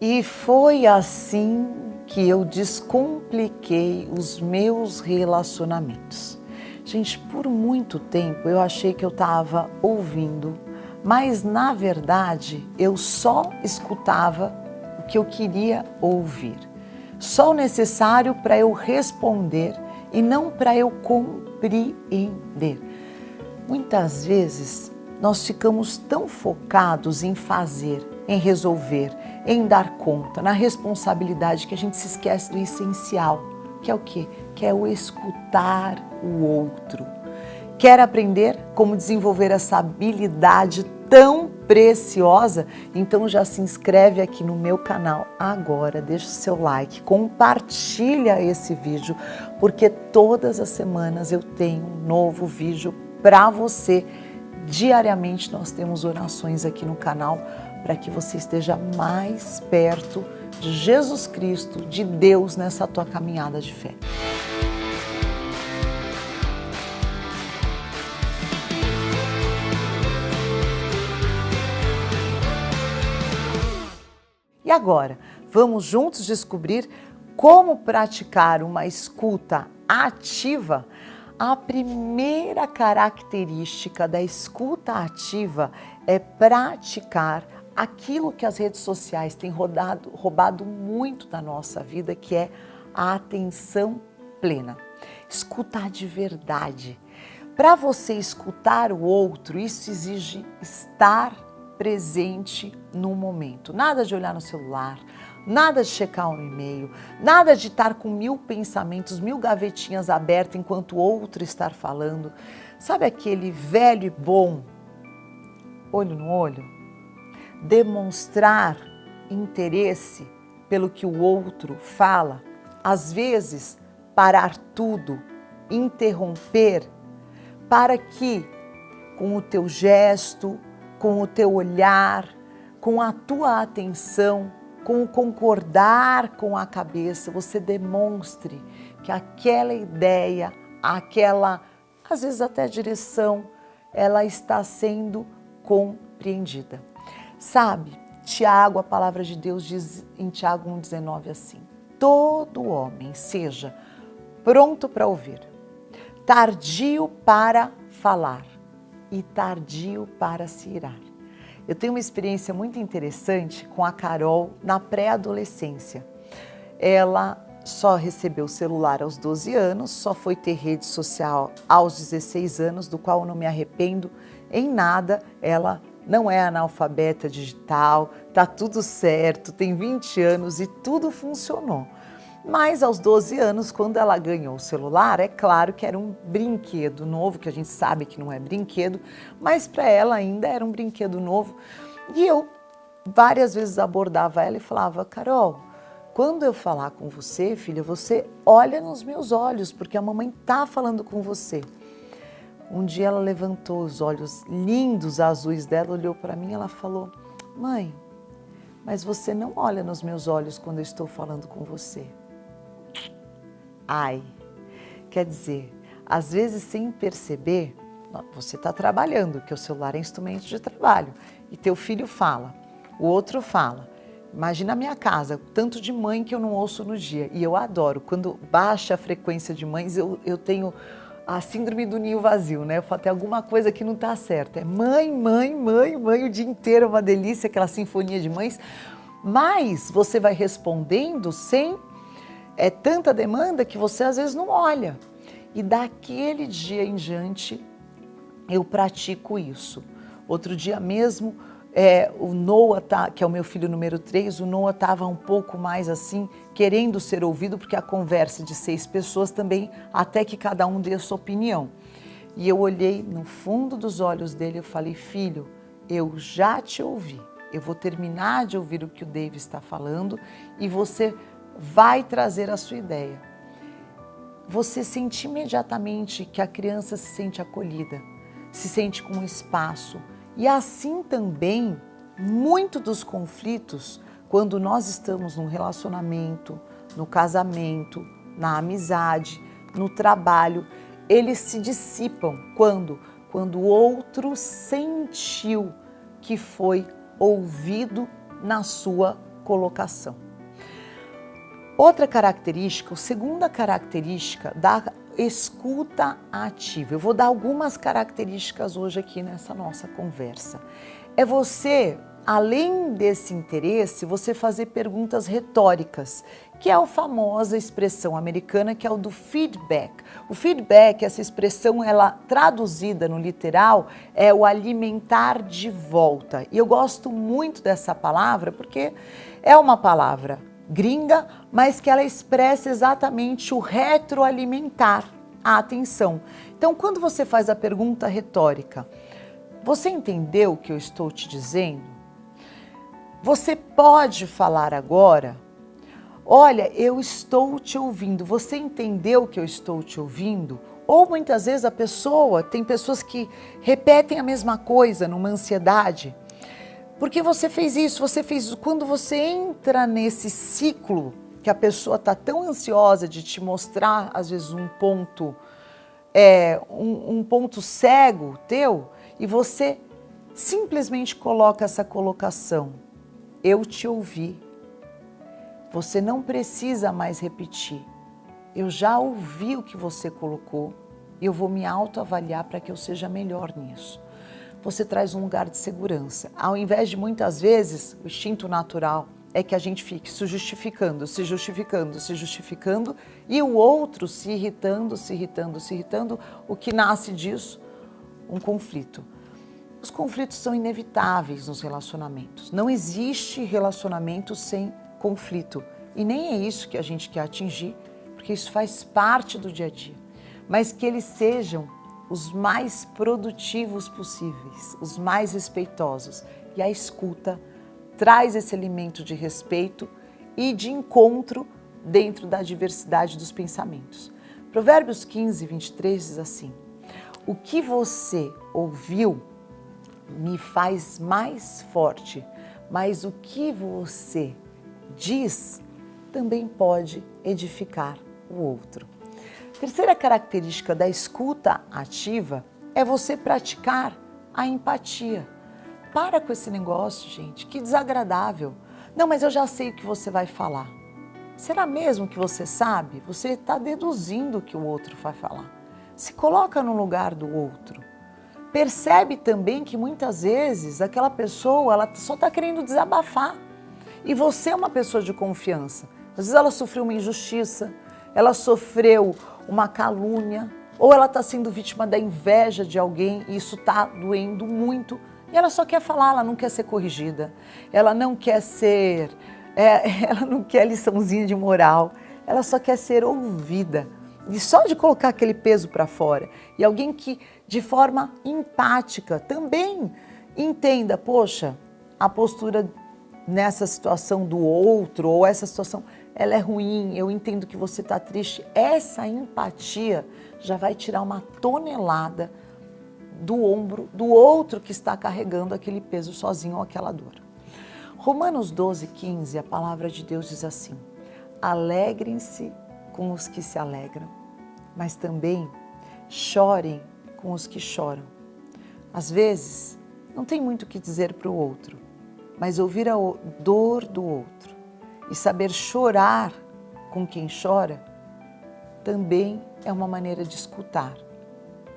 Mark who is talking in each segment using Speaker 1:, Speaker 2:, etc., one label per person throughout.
Speaker 1: E foi assim que eu descompliquei os meus relacionamentos. Gente, por muito tempo eu achei que eu estava ouvindo, mas na verdade eu só escutava o que eu queria ouvir. Só o necessário para eu responder e não para eu compreender. Muitas vezes nós ficamos tão focados em fazer, em resolver, em dar conta, na responsabilidade, que a gente se esquece do essencial, que é o quê? Que é o escutar o outro. Quer aprender como desenvolver essa habilidade tão preciosa? Então já se inscreve aqui no meu canal agora, deixa o seu like, compartilha esse vídeo, porque todas as semanas eu tenho um novo vídeo para você. Diariamente nós temos orações aqui no canal para que você esteja mais perto de Jesus Cristo, de Deus nessa tua caminhada de fé. E agora, vamos juntos descobrir como praticar uma escuta ativa? A primeira característica da escuta ativa é praticar aquilo que as redes sociais têm roubado muito da nossa vida, que é a atenção plena. Escutar de verdade. Para você escutar o outro, isso exige estar presente no momento. Nada de olhar no celular, nada de checar um e-mail, nada de estar com 1000 pensamentos, 1000 gavetinhas abertas enquanto o outro está falando. Sabe aquele velho e bom olho no olho? Demonstrar interesse pelo que o outro fala. Às vezes, parar tudo, interromper, para que com o teu gesto, com o teu olhar, com a tua atenção, com o concordar com a cabeça, você demonstre que aquela ideia, aquela, às vezes até direção, ela está sendo compreendida. Sabe, Tiago, a palavra de Deus diz em Tiago 1,19 assim: todo homem seja pronto para ouvir, tardio para falar e tardio para se irar. Eu tenho uma experiência muito interessante com a Carol na pré-adolescência. Ela só recebeu o celular aos 12 anos, só foi ter rede social aos 16 anos, do qual eu não me arrependo em nada. Ela não é analfabeta digital, tá tudo certo, tem 20 anos e tudo funcionou. Mas aos 12 anos, quando ela ganhou o celular, é claro que era um brinquedo novo, que a gente sabe que não é brinquedo, mas para ela ainda era um brinquedo novo. E eu várias vezes abordava ela e falava: Carol, quando eu falar com você, filha, você olha nos meus olhos, porque a mamãe tá falando com você. Um dia ela levantou os olhos lindos, azuis dela, olhou para mim e ela falou: mãe, mas você não olha nos meus olhos quando eu estou falando com você. Ai, quer dizer, às vezes sem perceber, você está trabalhando, que o celular é instrumento de trabalho, e teu filho fala, o outro fala. Imagina a minha casa, tanto de mãe que eu não ouço no dia, e eu adoro, quando baixa a frequência de mães, eu tenho a síndrome do ninho vazio, né? Eu falo, tem alguma coisa que não está certa, é mãe, mãe, mãe, mãe, o dia inteiro é uma delícia, aquela sinfonia de mães, mas você vai respondendo sem tanta demanda que você às vezes não olha. E daquele dia em diante eu pratico isso. Outro dia mesmo, o Noah, que é o meu filho número 3, o Noah estava um pouco mais assim, querendo ser ouvido, porque a conversa de 6 pessoas também, até que cada um dê a sua opinião. E eu olhei no fundo dos olhos dele e falei: filho, eu já te ouvi. Eu vou terminar de ouvir o que o Dave está falando e você vai trazer a sua ideia. Você sente imediatamente que a criança se sente acolhida, se sente com espaço. E assim também, muito dos conflitos, quando nós estamos num relacionamento, no casamento, na amizade, no trabalho, eles se dissipam quando o outro sentiu que foi ouvido na sua colocação. Outra característica, a segunda característica da escuta ativa. Eu vou dar algumas características hoje aqui nessa nossa conversa. É você, além desse interesse, você fazer perguntas retóricas, que é a famosa expressão americana, que é o do feedback. O feedback, essa expressão, ela traduzida no literal, é o alimentar de volta. E eu gosto muito dessa palavra porque é uma palavra gringa, mas que ela expressa exatamente o retroalimentar a atenção. Então, quando você faz a pergunta retórica, você entendeu o que eu estou te dizendo? Você pode falar agora? Olha, eu estou te ouvindo. Você entendeu que eu estou te ouvindo? Ou muitas vezes tem pessoas que repetem a mesma coisa numa ansiedade. Porque você fez isso, você fez isso. Quando você entra nesse ciclo que a pessoa está tão ansiosa de te mostrar, às vezes, um ponto cego teu, e você simplesmente coloca essa colocação: eu te ouvi. Você não precisa mais repetir. Eu já ouvi o que você colocou e eu vou me autoavaliar para que eu seja melhor nisso. Você traz um lugar de segurança. Ao invés de, muitas vezes, o instinto natural é que a gente fique se justificando, e o outro se irritando, o que nasce disso? Um conflito. Os conflitos são inevitáveis nos relacionamentos. Não existe relacionamento sem conflito. E nem é isso que a gente quer atingir, porque isso faz parte do dia a dia. Mas que eles sejam os mais produtivos possíveis, os mais respeitosos. E a escuta traz esse elemento de respeito e de encontro dentro da diversidade dos pensamentos. Provérbios 15, 23 diz assim: o que você ouviu me faz mais forte, mas o que você diz também pode edificar o outro. Terceira característica da escuta ativa é você praticar a empatia. Para com esse negócio, gente, que desagradável. Não, mas eu já sei o que você vai falar. Será mesmo que você sabe? Você está deduzindo o que o outro vai falar. Se coloca no lugar do outro. Percebe também que muitas vezes aquela pessoa ela só está querendo desabafar. E você é uma pessoa de confiança. Às vezes ela sofreu uma injustiça, ela sofreu uma calúnia, ou ela está sendo vítima da inveja de alguém e isso está doendo muito. E ela só quer falar, ela não quer ser corrigida, ela não quer ela não quer liçãozinha de moral, ela só quer ser ouvida. E só de colocar aquele peso para fora. E alguém que, de forma empática, também entenda, poxa, a postura nessa situação do outro, ou essa situação, ela é ruim, eu entendo que você está triste. Essa empatia já vai tirar uma tonelada do ombro do outro que está carregando aquele peso sozinho ou aquela dor. Romanos 12, 15, a palavra de Deus diz assim: alegrem-se com os que se alegram, mas também chorem com os que choram. Às vezes, não tem muito o que dizer para o outro, mas ouvir a dor do outro e saber chorar com quem chora também é uma maneira de escutar.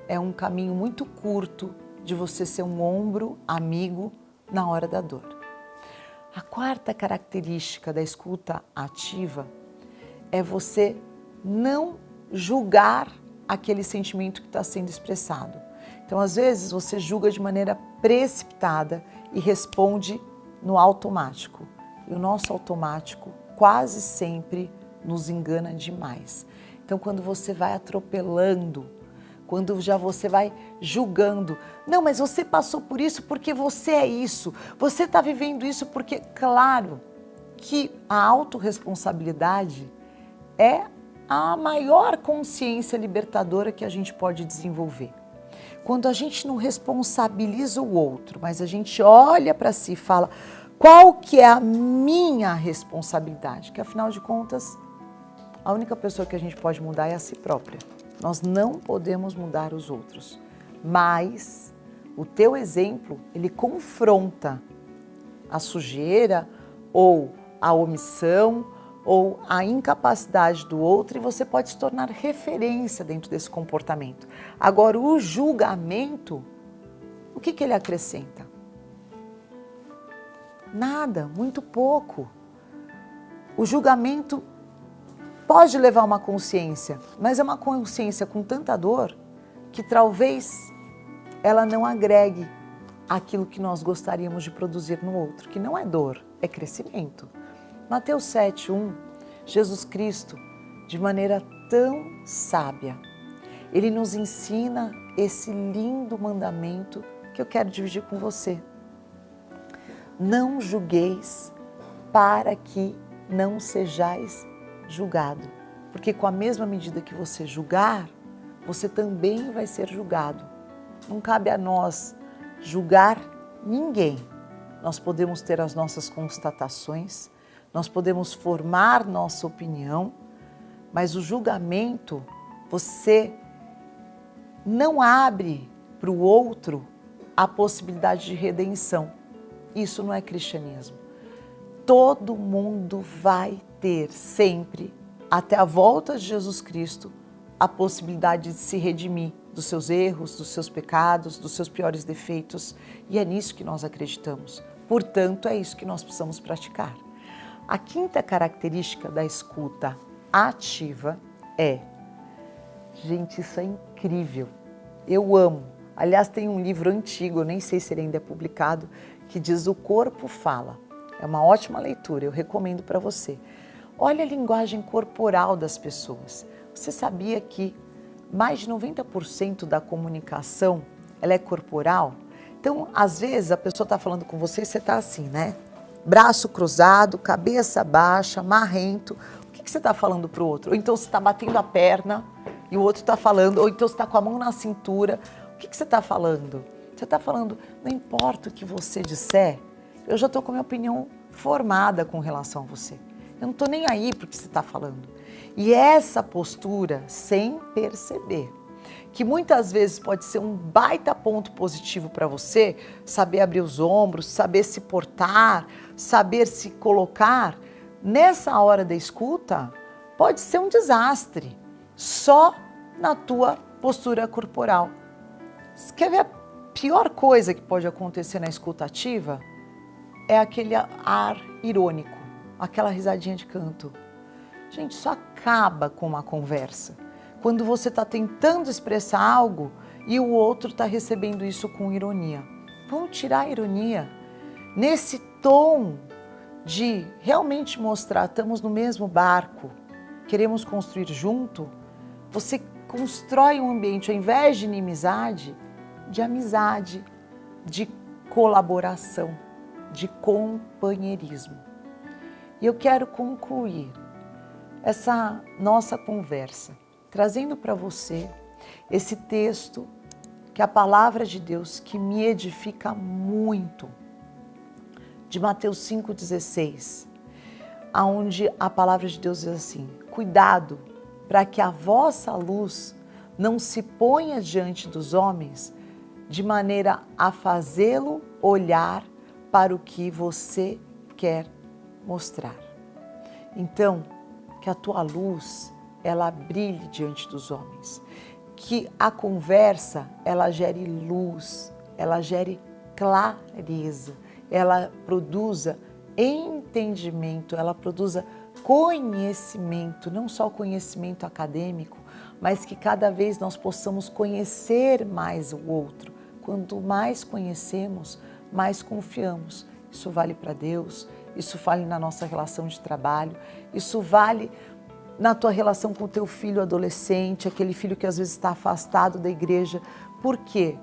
Speaker 1: É um caminho muito curto de você ser um ombro amigo na hora da dor. A quarta característica da escuta ativa é você não julgar aquele sentimento que está sendo expressado. Então, às vezes, você julga de maneira precipitada e responde no automático. E o nosso automático quase sempre nos engana demais. Então, quando você vai atropelando, quando já você vai julgando, não, mas você passou por isso porque você é isso, você está vivendo isso porque, claro, que a autorresponsabilidade é a maior consciência libertadora que a gente pode desenvolver. Quando a gente não responsabiliza o outro, mas a gente olha para si e fala, qual que é a minha responsabilidade? Que afinal de contas, a única pessoa que a gente pode mudar é a si própria. Nós não podemos mudar os outros, mas o teu exemplo, ele confronta a sujeira ou a omissão ou a incapacidade do outro e você pode se tornar referência dentro desse comportamento. Agora, o julgamento, o que ele acrescenta? Nada, muito pouco. O julgamento pode levar a uma consciência, mas é uma consciência com tanta dor que talvez ela não agregue aquilo que nós gostaríamos de produzir no outro, que não é dor, é crescimento. Mateus 7:1, Jesus Cristo, de maneira tão sábia, ele nos ensina esse lindo mandamento que eu quero dividir com você. Não julgueis para que não sejais julgado, porque com a mesma medida que você julgar, você também vai ser julgado. Não cabe a nós julgar ninguém. Nós podemos ter as nossas constatações, nós podemos formar nossa opinião, mas o julgamento, você não abre para o outro a possibilidade de redenção. Isso não é cristianismo. Todo mundo vai ter sempre, até a volta de Jesus Cristo, a possibilidade de se redimir dos seus erros, dos seus pecados, dos seus piores defeitos. E é nisso que nós acreditamos. Portanto, é isso que nós precisamos praticar. A quinta característica da escuta ativa é... Gente, isso é incrível. Eu amo. Aliás, tem um livro antigo, eu nem sei se ele ainda é publicado, que diz O Corpo Fala. É uma ótima leitura, eu recomendo para você. Olha a linguagem corporal das pessoas. Você sabia que mais de 90% da comunicação ela é corporal? Então, às vezes, a pessoa está falando com você e você está assim, né? Braço cruzado, cabeça baixa, marrento. O que você está falando para o outro? Ou então você está batendo a perna e o outro está falando, ou então você está com a mão na cintura. O que você está falando? Você está falando, não importa o que você disser, eu já estou com a minha opinião formada com relação a você. Eu não estou nem aí para o que você está falando. E essa postura, sem perceber, que muitas vezes pode ser um baita ponto positivo para você, saber abrir os ombros, saber se portar, saber se colocar, nessa hora da escuta, pode ser um desastre, só na tua postura corporal. Você quer ver a pior coisa que pode acontecer na escuta ativa? É aquele ar irônico, aquela risadinha de canto. Gente, isso acaba com uma conversa. Quando você está tentando expressar algo e o outro está recebendo isso com ironia. Vamos tirar a ironia. Nesse tom de realmente mostrar, estamos no mesmo barco, queremos construir junto, você constrói um ambiente, ao invés de inimizade, de amizade, de colaboração, de companheirismo. E eu quero concluir essa nossa conversa trazendo para você esse texto que é a palavra de Deus que me edifica muito, de Mateus 5,16, onde a palavra de Deus diz assim: cuidado para que a vossa luz não se ponha diante dos homens de maneira a fazê-lo olhar para o que você quer mostrar. Então, que a tua luz, ela brilhe diante dos homens. Que a conversa, ela gere luz, ela gere clareza, ela produza entendimento, ela produza conhecimento, não só conhecimento acadêmico, mas que cada vez nós possamos conhecer mais o outro. Quanto mais conhecemos, mais confiamos. Isso vale para Deus, isso vale na nossa relação de trabalho, isso vale na tua relação com o teu filho adolescente, aquele filho que às vezes está afastado da igreja. Por quê?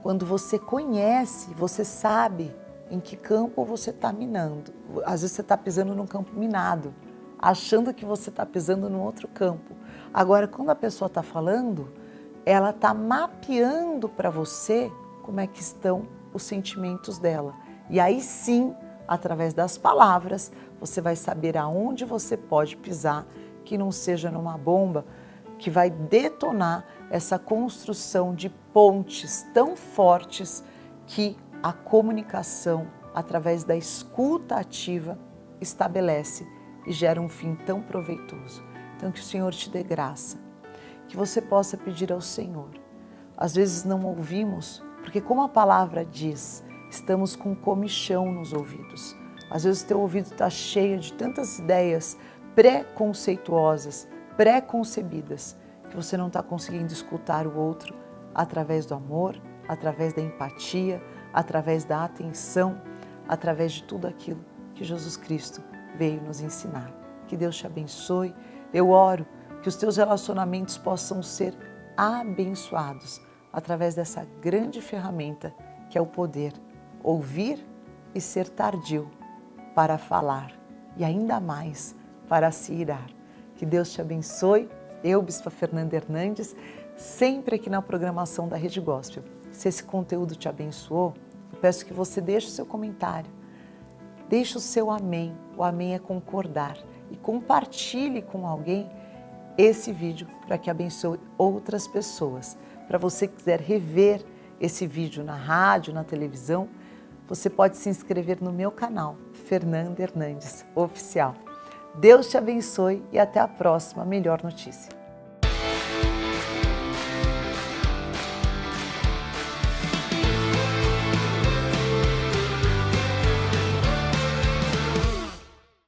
Speaker 1: Quando você conhece, você sabe em que campo você está minando. Às vezes você está pisando num campo minado, achando que você está pisando num outro campo. Agora, quando a pessoa está falando, ela está mapeando para você como é que estão os sentimentos dela. E aí sim, através das palavras, você vai saber aonde você pode pisar, que não seja numa bomba que vai detonar essa construção de pontes tão fortes que a comunicação, através da escuta ativa, estabelece e gera um fim tão proveitoso. Então que o Senhor te dê graça, que você possa pedir ao Senhor. Às vezes não ouvimos, porque como a palavra diz, estamos com comichão nos ouvidos. Às vezes o teu ouvido está cheio de tantas ideias pré-conceituosas, pré-concebidas, que você não está conseguindo escutar o outro através do amor, através da empatia, através da atenção, através de tudo aquilo que Jesus Cristo veio nos ensinar. Que Deus te abençoe. Eu oro que os teus relacionamentos possam ser abençoados através dessa grande ferramenta que é o poder ouvir e ser tardio para falar e ainda mais para se irar. Que Deus te abençoe. Eu, Bispa Fernanda Hernandes, sempre aqui na programação da Rede Gospel. Se esse conteúdo te abençoou, eu peço que você deixe o seu comentário, deixe o seu amém. O amém é concordar e compartilhe com alguém esse vídeo para que abençoe outras pessoas. Para você que quiser rever esse vídeo na rádio, na televisão, você pode se inscrever no meu canal, Fernanda Hernandes Oficial. Deus te abençoe e até a próxima Melhor Notícia.